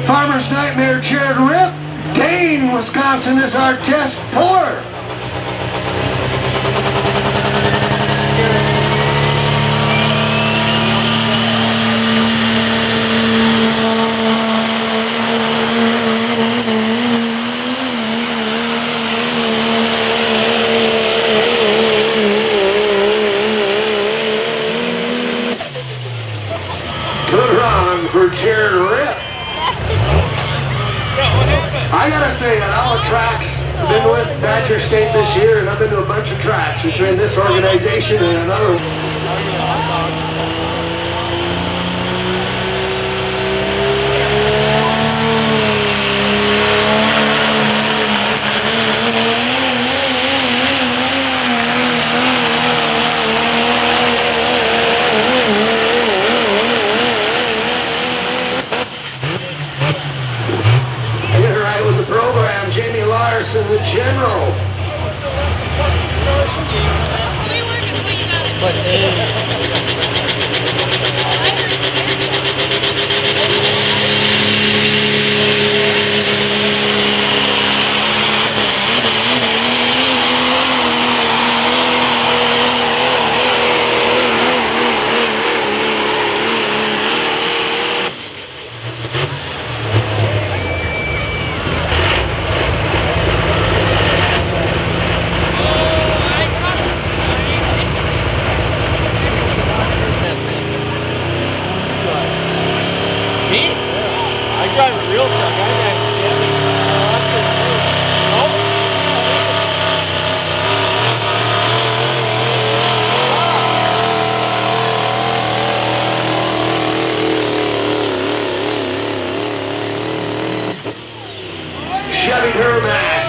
Farmer's Nightmare Jared Rip. Dane, Wisconsin is our test puller. Good run for Jared Rip. I gotta say, on all the tracks I've been with Badger State this year, and I've been to a bunch of tracks between this organization and another. Larson, the general.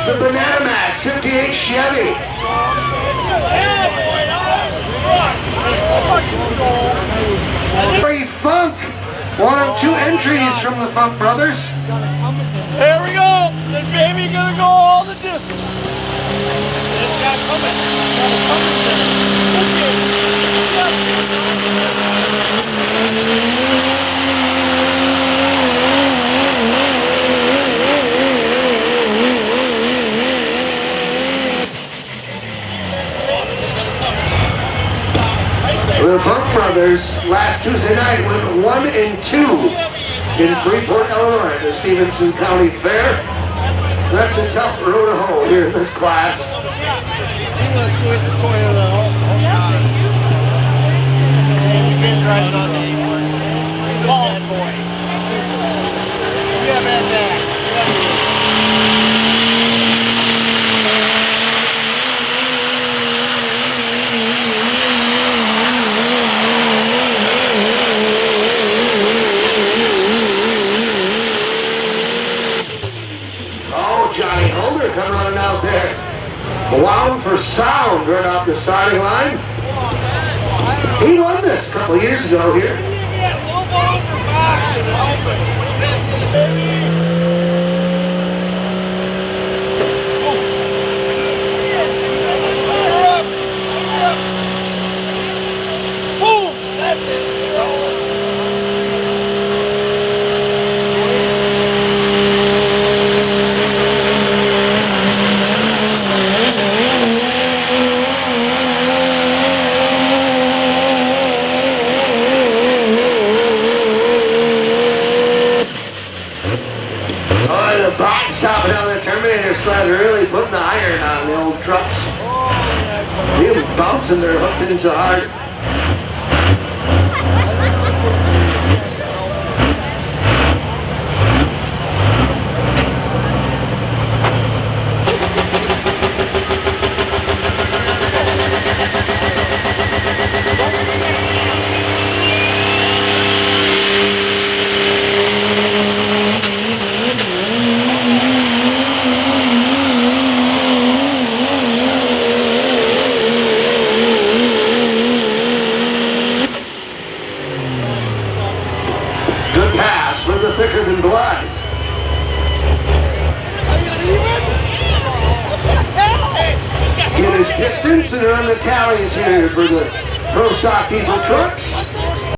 The Banana Max, 58 Chevy. Funk, one of two entries from the Funk Brothers. There we go. The baby gonna go all the distance. It's got coming. The Funk Brothers last Tuesday night went 1 and 2 in Freeport, Illinois at the Stevenson County Fair. That's a tough road to hoe here in this class. Let's go hit the toilet. You've been driving on the bad boy. You have that back. Come running out there. Wound for sound right off the starting line. He won this a couple of years ago here. Boom! That's it. Stopping down the Terminator sled, really putting the iron on the old trucks. See them bouncing, they're hooked into hard. Thicker than blood. Get his distance and run the tallies here for the Pro Stock Diesel trucks.